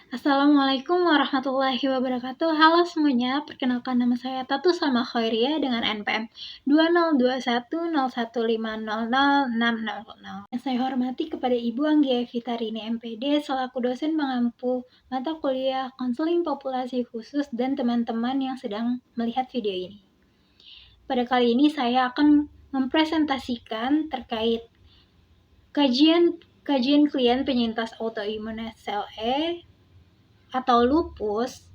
Assalamualaikum warahmatullahi wabarakatuh. Halo semuanya, perkenalkan nama saya Tatu Salma Khairia dengan NPM 202101500600. Yang saya hormati kepada Ibu Anggia Fitarini MPD selaku dosen mengampu mata kuliah konseling populasi khusus dan teman-teman yang sedang melihat video ini. Pada kali ini saya akan mempresentasikan terkait kajian klien penyintas autoimun SLE atau lupus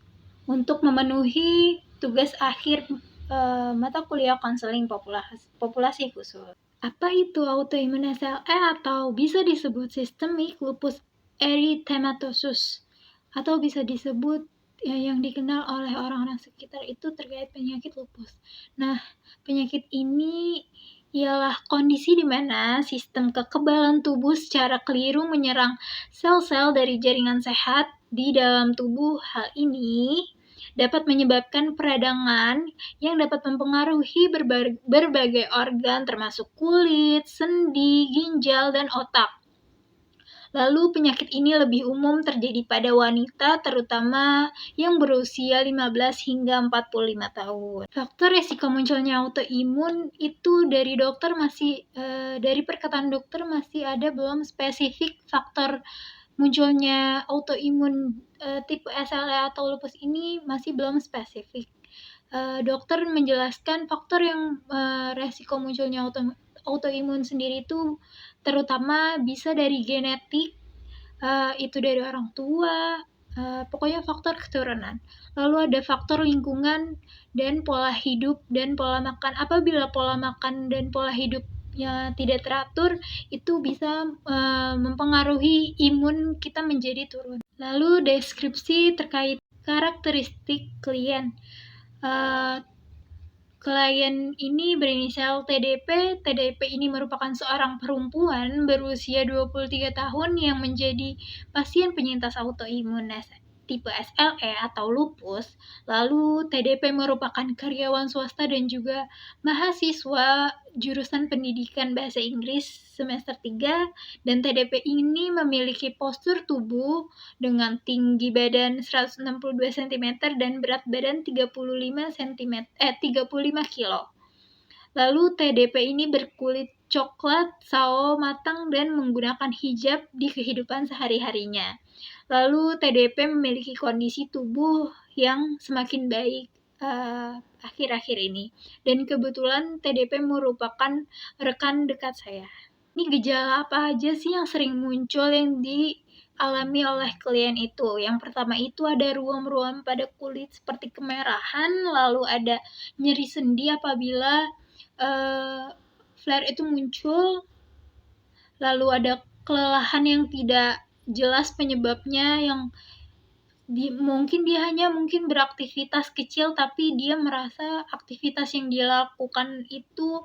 untuk memenuhi tugas akhir mata kuliah konseling populasi khusus. Apa itu autoimun SLE atau bisa disebut systemic lupus erythematosus atau bisa disebut yang dikenal oleh orang-orang sekitar itu terkait penyakit lupus. Nah, penyakit ini ialah kondisi di mana sistem kekebalan tubuh secara keliru menyerang sel-sel dari jaringan sehat di dalam tubuh. Hal ini dapat menyebabkan peradangan yang dapat mempengaruhi berbagai organ termasuk kulit, sendi, ginjal, dan otak. Lalu penyakit ini lebih umum terjadi pada wanita terutama yang berusia 15 hingga 45 tahun. Faktor resiko munculnya autoimun itu dari perkataan dokter masih ada belum spesifik faktor munculnya autoimun tipe SLE atau lupus ini masih belum spesifik. Dokter menjelaskan faktor yang resiko munculnya autoimun sendiri itu terutama bisa dari genetik, itu dari orang tua, pokoknya faktor keturunan. Lalu ada faktor lingkungan dan pola hidup dan pola makan. Apabila pola makan dan pola hidupnya tidak teratur, itu bisa mempengaruhi imun kita menjadi turun. Lalu deskripsi terkait karakteristik klien. Klien ini berinisial TDP. TDP ini merupakan seorang perempuan berusia 23 tahun yang menjadi pasien penyintas autoimun tipe SLE atau lupus. Lalu TDP merupakan karyawan swasta dan juga mahasiswa jurusan pendidikan bahasa Inggris semester 3, dan TDP ini memiliki postur tubuh dengan tinggi badan 162 cm dan berat badan 35 kilo. Lalu TDP ini berkulit coklat, sawo matang, dan menggunakan hijab di kehidupan sehari-harinya. Lalu TDP memiliki kondisi tubuh yang semakin baik akhir-akhir ini. Dan kebetulan TDP merupakan rekan dekat saya. Ini gejala apa aja sih yang sering muncul yang dialami oleh klien itu? Yang pertama itu ada ruam-ruam pada kulit seperti kemerahan, lalu ada nyeri sendi apabila flare itu muncul, lalu ada kelelahan yang tidak jelas penyebabnya, yang mungkin dia hanya beraktivitas kecil tapi dia merasa aktivitas yang dia lakukan itu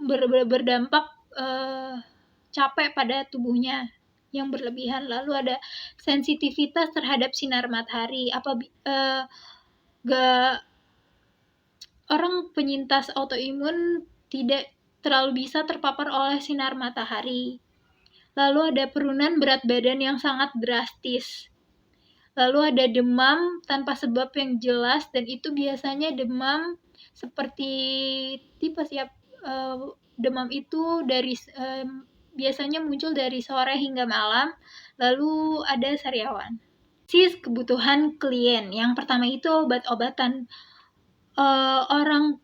berdampak capek pada tubuhnya yang berlebihan. Lalu ada sensitivitas terhadap sinar matahari. Orang penyintas autoimun tidak terlalu bisa terpapar oleh sinar matahari. Lalu ada penurunan berat badan yang sangat drastis. Lalu ada demam tanpa sebab yang jelas, dan itu biasanya demam seperti tipes ya. Demam itu biasanya muncul dari sore hingga malam. Lalu ada sariawan. Kebutuhan klien. Yang pertama itu obat-obatan. Orang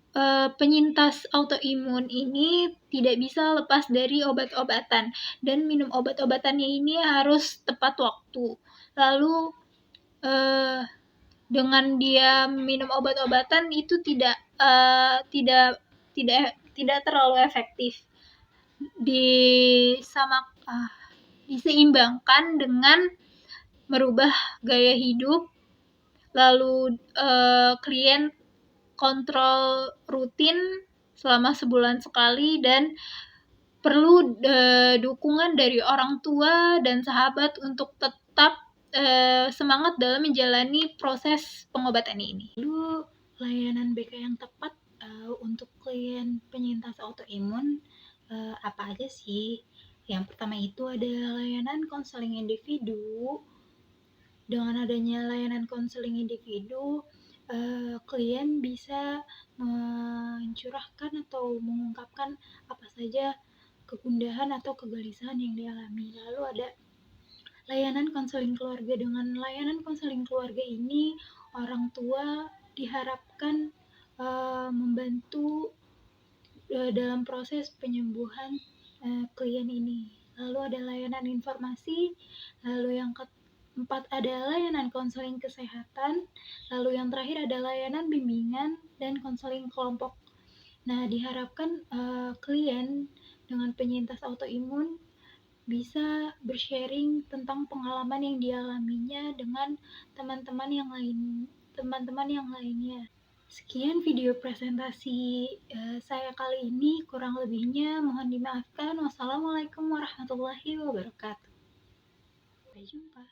penyintas autoimun ini tidak bisa lepas dari obat-obatan, dan minum obat-obatannya ini harus tepat waktu. Lalu dengan dia minum obat-obatan itu tidak terlalu efektif. Diseimbangkan dengan merubah gaya hidup. Lalu klien kontrol rutin selama sebulan sekali, dan perlu dukungan dari orang tua dan sahabat untuk tetap semangat dalam menjalani proses pengobatan ini. Lalu layanan BK yang tepat untuk klien penyintas autoimun apa aja sih? Yang pertama itu ada layanan konseling individu, Dengan adanya layanan konseling individu, klien bisa mencurahkan atau mengungkapkan apa saja kegundahan atau kegelisahan yang dialami. Lalu ada layanan konseling keluarga. Dengan layanan konseling keluarga ini, orang tua diharapkan membantu dalam proses penyembuhan klien ini. Lalu ada layanan informasi, lalu yang keempat ada layanan konseling kesehatan, lalu yang terakhir ada layanan bimbingan dan konseling kelompok. Nah, diharapkan klien dengan penyintas autoimun bisa bersharing tentang pengalaman yang dialaminya dengan teman-teman yang lainnya. Sekian video presentasi saya kali ini, kurang lebihnya mohon dimaafkan. Wassalamualaikum warahmatullahi wabarakatuh. Sampai jumpa.